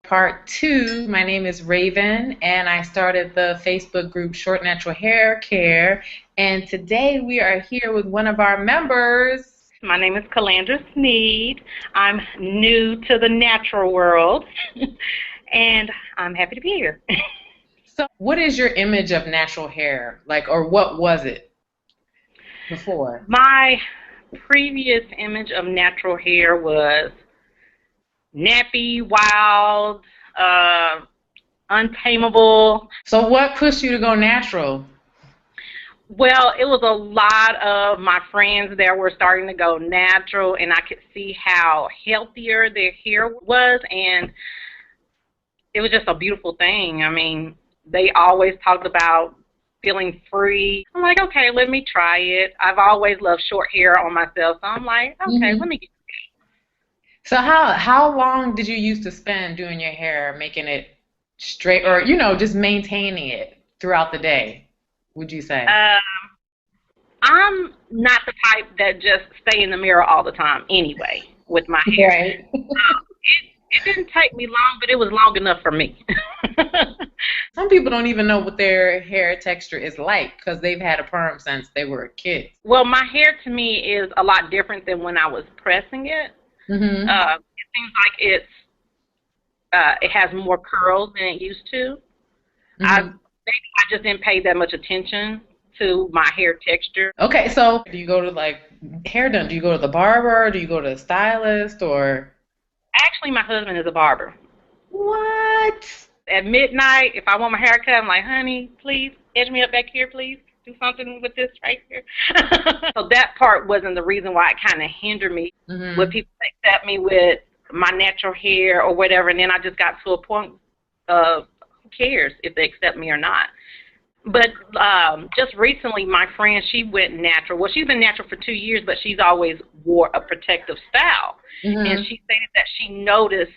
part two. My name is Raven, and I started the Facebook group Short Natural Hair Care. And today we are here with one of our members. My name is Calandra Sneed. I'm new to the natural world, and I'm happy to be here. So, what is your image of natural hair? Or what was it before? My previous image of natural hair was nappy, wild, untamable. So what pushed you to go natural? Well, it was a lot of my friends that were starting to go natural, and I could see how healthier their hair was, and it was just a beautiful thing. I mean, they always talked about feeling free. I'm like, okay, let me try it. I've always loved short hair on myself, so I'm like, okay, let me get So how long did you used to spend doing your hair, making it straight, or just maintaining it throughout the day, would you say? I'm not the type that just stay in the mirror all the time anyway with my hair. Right. It didn't take me long, but it was long enough for me. Some people don't even know what their hair texture is like because they've had a perm since they were kids. Well, my hair to me is a lot different than when I was pressing it. Mm-hmm. It seems like it has more curls than it used to. Mm-hmm. I just didn't pay that much attention to my hair texture. Okay, so do you go to hair done? Do you go to the barber? Do you go to a stylist or? Actually, my husband is a barber. What? At midnight, if I want my hair cut, I'm like, honey, please edge me up back here, please. Do something with this right here. So that part wasn't the reason why it kind of hindered me. Mm-hmm. When people accept me with my natural hair or whatever, and then I just got to a point of who cares if they accept me or not. But just recently, my friend, she went natural. Well, she's been natural for 2 years, but she's always wore a protective style. Mm-hmm. And she stated that she noticed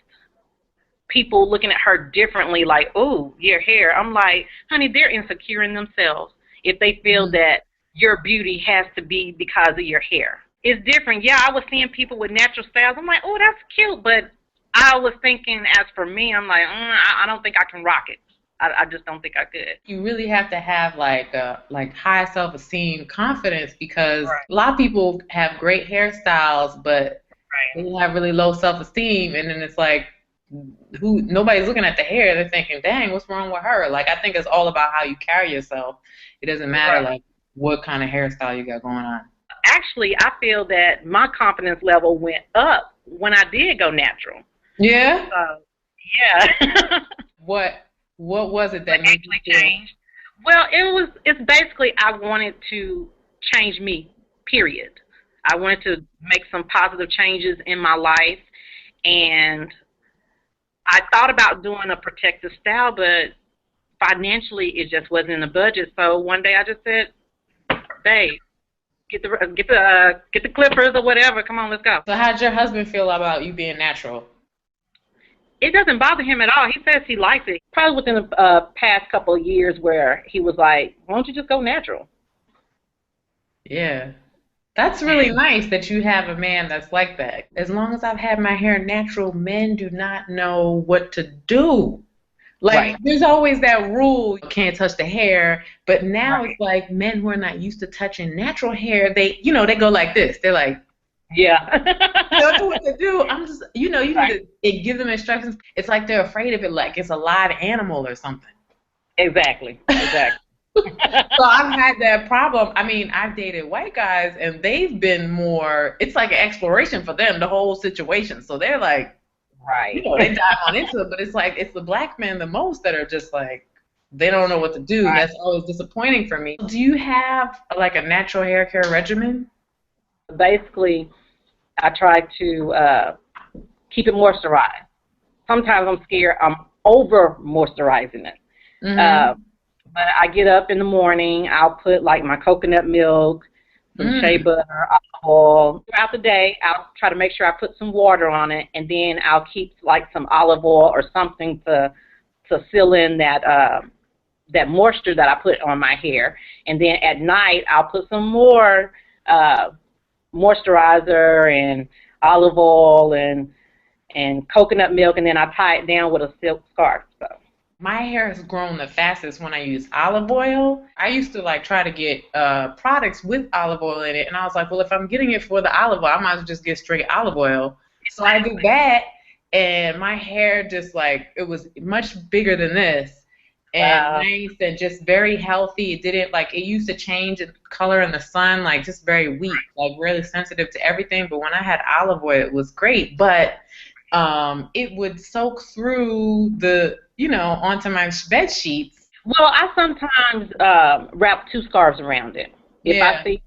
people looking at her differently, like, oh, your hair. I'm like, honey, they're insecure in themselves if they feel that your beauty has to be because of your hair. It's different. Yeah, I was seeing people with natural styles. I'm like, oh, that's cute. But I was thinking, as for me, I'm like, I don't think I can rock it. I just don't think I could. You really have to have high self-esteem, confidence, because a lot of people have great hairstyles, but they have really low self-esteem, and then it's like, nobody's looking at the hair. They're thinking, dang, what's wrong with her? I think it's all about how you carry yourself. It doesn't matter what kind of hairstyle you got going on. Actually, I feel that my confidence level went up when I did go natural. Yeah? Yeah. What was it that made you change? Well, it's basically I wanted to change me, period. I wanted to make some positive changes in my life, and I thought about doing a protective style, but financially it just wasn't in the budget. So one day I just said, babe, get the clippers or whatever. Come on, let's go. So how'd your husband feel about you being natural? It doesn't bother him at all. He says he likes it. Probably within the past couple of years where he was like, why don't you just go natural? Yeah. That's really nice that you have a man that's like that. As long as I've had my hair natural, men do not know what to do. There's always that rule, you can't touch the hair, but now it's like men who are not used to touching natural hair, they go like this. They're like, yeah. Don't know what to do. I'm just, you need to give them instructions. It's like they're afraid of it, like it's a live animal or something. Exactly. So I've had that problem. I mean, I've dated white guys, and they've been more, it's like an exploration for them, the whole situation. So they're like, they dive on into it, but it's like, it's the black men the most that are just like, they don't know what to do. That's always disappointing for me. Do you have a natural hair care regimen? Basically, I try to keep it moisturized. Sometimes I'm scared I'm over moisturizing it. Mm-hmm. But I get up in the morning, I'll put my coconut milk, some shea butter, olive oil. Throughout the day, I'll try to make sure I put some water on it, and then I'll keep some olive oil or something to fill in that moisture that I put on my hair. And then at night, I'll put some more moisturizer and olive oil and and coconut milk, and then I tie it down with a silk scarf. So My hair has grown the fastest when I use olive oil. I used to like try to get products with olive oil in it, and I was like, well, if I'm getting it for the olive oil, I might as well just get straight olive oil. So I did that, and my hair just like it was much bigger than this, and wow, nice and just very healthy. It didn't like it used to change in color in the sun, like just very weak, like really sensitive to everything. But when I had olive oil, it was great, but it would soak through onto my bed sheets. well, I sometimes wrap two scarves around it. If I Yeah. see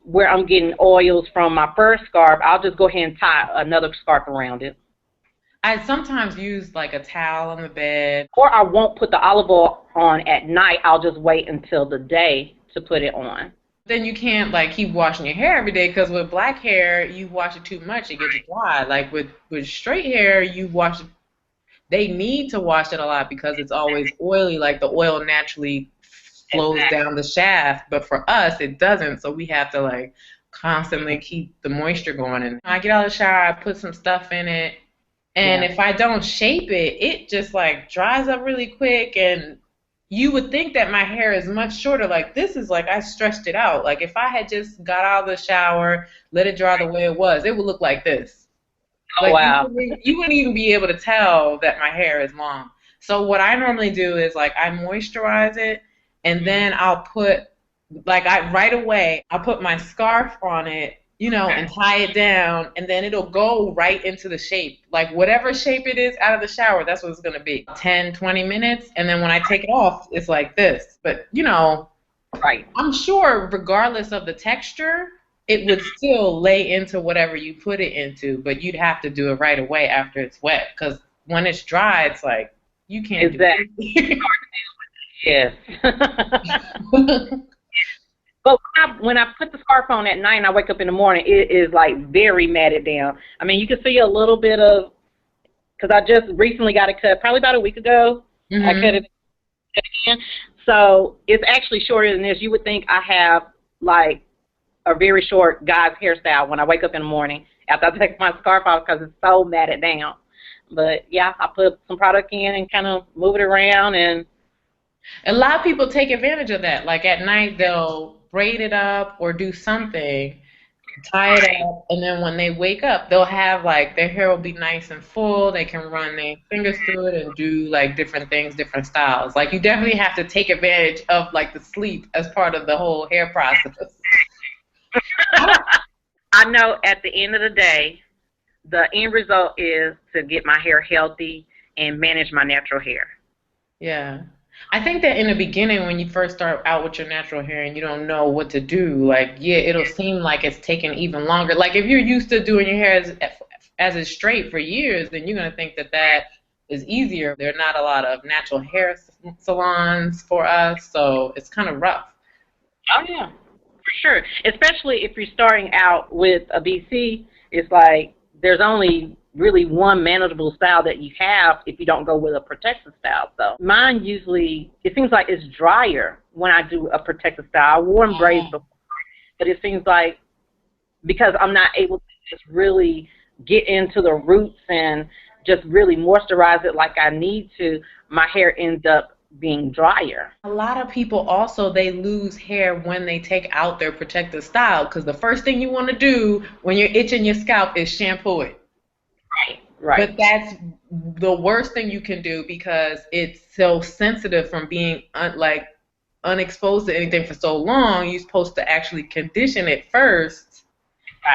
where I'm getting oils from my first scarf, I'll just go ahead and tie another scarf around it. I sometimes use like a towel on the bed. Or I won't put the olive oil on at night. I'll just wait until the day to put it on. Then you can't like keep washing your hair every day because with black hair, you wash it too much, it gets dry. Like with straight hair, you wash it. They need to wash it a lot because it's always oily. Like the oil naturally flows Exactly. down the shaft, but for us, it doesn't. So we have to like constantly keep the moisture going. And I get out of the shower, I put some stuff in it. And Yeah. if I don't shape it, it just like dries up really quick. And you would think that my hair is much shorter. Like this is like I stretched it out. Like if I had just got out of the shower, let it dry the way it was, it would look like this. Oh, Like wow. you wouldn't even be able to tell that my hair is long. So what I normally do is like I moisturize it and then I'll put like I right away I'll put my scarf on it, and tie it down and then it'll go right into the shape. Like whatever shape it is out of the shower, that's what it's gonna be. 10, 20 minutes and then when I take it off, it's like this. But Right. I'm sure regardless of the texture, it would still lay into whatever you put it into, but you'd have to do it right away after it's wet because when it's dry, it's like you can't do Exactly. it. Yes. But when I put the scarf on at night and I wake up in the morning, it is like very matted down. I mean, you can see a little bit of, because I just recently got it cut, probably about a week ago. I cut Hmm. it again. So it's actually shorter than this. You would think I have like a very short guy's hairstyle when I wake up in the morning after I take my scarf off because it's so matted down. But yeah, I put some product in and kind of move it around and A lot of people take advantage of that. Like at night, they'll braid it up or do something, tie it up, and then when they wake up, they'll have like their hair will be nice and full. They can run their fingers through it and do like different things, different styles. Like you definitely have to take advantage of like the sleep as part of the whole hair process. I don't, I know at the end of the day, the end result is to get my hair healthy and manage my natural hair. yeah. I think that in the beginning, when you first start out with your natural hair and you don't know what to do, like, yeah, it'll seem like it's taking even longer. Like, if you're used to doing your hair as it's straight for years, then you're going to think that that is easier. There are not a lot of natural hair salons for us, so it's kind of rough. Oh yeah, for sure. Especially if you're starting out with a BC, it's like there's only really one manageable style that you have if you don't go with a protective style. So mine usually, it seems like it's drier when I do a protective style. I wore braids Oh. before, but it seems like because I'm not able to just really get into the roots and just really moisturize it like I need to, my hair ends up being drier. A lot of people also they lose hair when they take out their protective style because the first thing you want to do when you're itching your scalp is shampoo it. Right. Right. But that's the worst thing you can do because it's so sensitive from being unexposed to anything for so long. You're supposed to actually condition it first,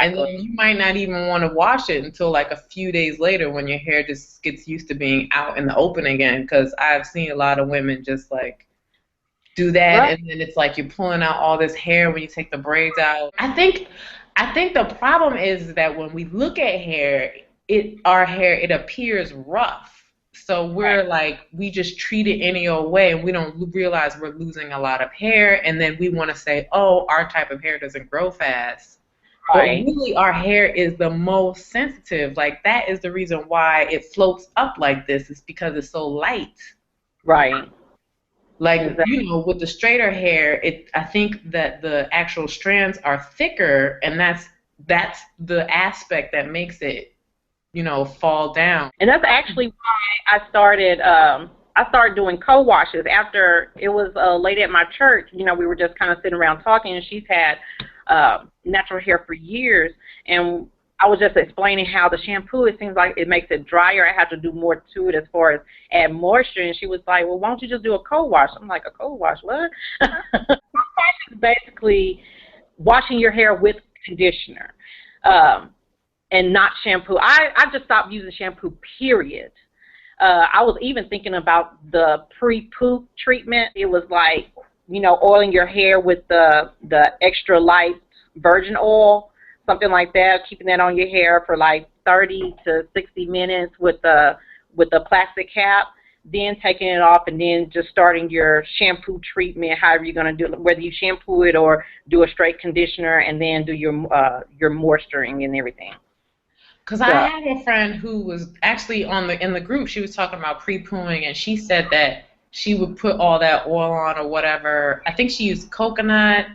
and then Exactly. you might not even want to wash it until like a few days later when your hair just gets used to being out in the open again. Because I've seen a lot of women just like do that, Right. and then it's like you're pulling out all this hair when you take the braids out. I think the problem is that when we look at hair, our hair it appears rough. So we're like we just treat it any old way, and we don't realize we're losing a lot of hair, and then we want to say, oh, our type of hair doesn't grow fast. But Right. really, our hair is the most sensitive. Like that is the reason why it floats up like this. It's because it's so light. Right. Like, Exactly. with the straighter hair, I think that the actual strands are thicker, and that's the aspect that makes it. fall down. And that's actually why I started doing co-washes after it was a lady at my church. We were just kind of sitting around talking, and she's had natural hair for years, and I was just explaining how the shampoo, it seems like it makes it drier. I have to do more to it as far as add moisture, and she was like, well, why don't you just do a co-wash? I'm like, a co-wash, what? Co-wash is basically washing your hair with conditioner and not shampoo. I just stopped using shampoo, period. I was even thinking about the pre-poop treatment. It was like, oiling your hair with the extra light virgin oil, something like that, keeping that on your hair for like 30 to 60 minutes with the plastic cap, then taking it off, and then just starting your shampoo treatment, however you're going to do it, whether you shampoo it or do a straight conditioner, and then do your moisturizing and everything. Because I had a friend who was actually in the group. She was talking about pre-pooing, and she said that she would put all that oil on or whatever. I think she used coconut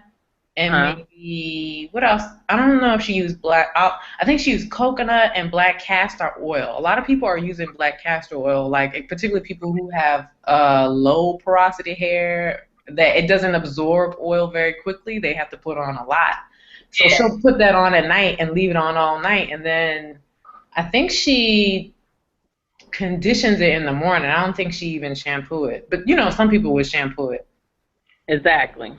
and maybe what else? I don't know if she used I think she used coconut and black castor oil. A lot of people are using black castor oil, like particularly people who have low porosity hair that it doesn't absorb oil very quickly. They have to put on a lot. So she'll put that on at night and leave it on all night, and then I think she conditions it in the morning. I don't think she even shampoo it. But, some people would shampoo it. Exactly.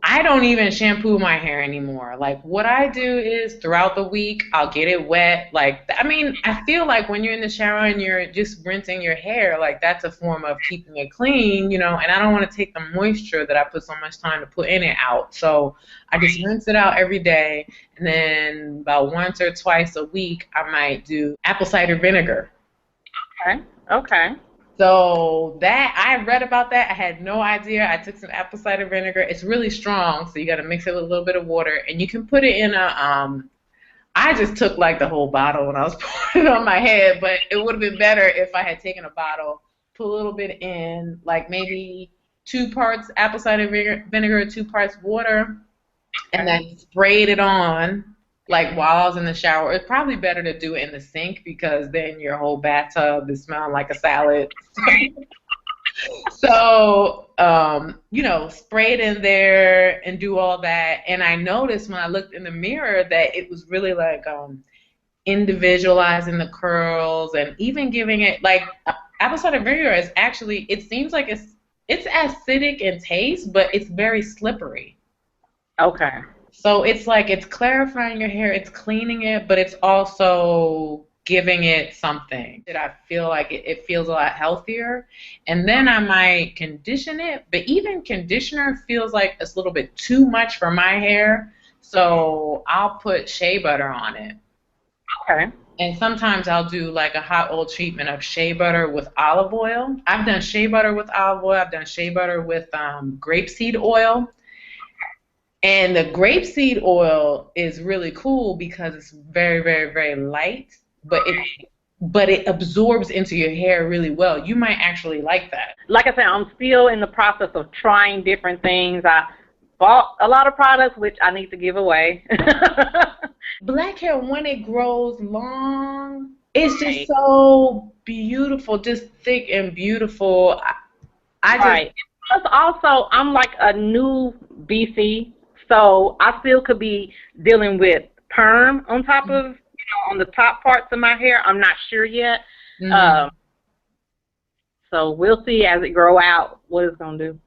I don't even shampoo my hair anymore. Like, what I do is throughout the week, I'll get it wet. Like, I feel like when you're in the shower and you're just rinsing your hair, like, that's a form of keeping it clean, and I don't want to take the moisture that I put so much time to put in it out. So I just rinse it out every day, and then about once or twice a week, I might do apple cider vinegar. Okay. So that, I read about that. I had no idea. I took some apple cider vinegar. It's really strong, so you got to mix it with a little bit of water, and you can put it in I just took like the whole bottle when I was pouring it on my head, but it would have been better if I had taken a bottle, put a little bit in, like maybe 2 parts apple cider vinegar, 2 parts water, and then sprayed it on. Like while I was in the shower. It's probably better to do it in the sink because then your whole bathtub is smelling like a salad. So, spray it in there and do all that. And I noticed when I looked in the mirror that it was really like individualizing the curls and even giving it like apple cider vinegar is actually, it seems like it's acidic in taste, but it's very slippery. Okay. So it's like it's clarifying your hair, it's cleaning it, but it's also giving it something that I feel like it feels a lot healthier. And then I might condition it, but even conditioner feels like it's a little bit too much for my hair. So I'll put shea butter on it. Okay. And sometimes I'll do like a hot oil treatment of shea butter with olive oil. I've done shea butter with olive oil. I've done shea butter with grapeseed oil. And the grapeseed oil is really cool because it's very, very, very light, but it absorbs into your hair really well. You might actually like that. Like I said, I'm still in the process of trying different things. I bought a lot of products, which I need to give away. Black hair, when it grows long, it's just so beautiful, just thick and beautiful. Plus, also, I'm like a new BC. So I still could be dealing with perm on top of, on the top parts of my hair. I'm not sure yet. So we'll see as it grow out what it's going to do.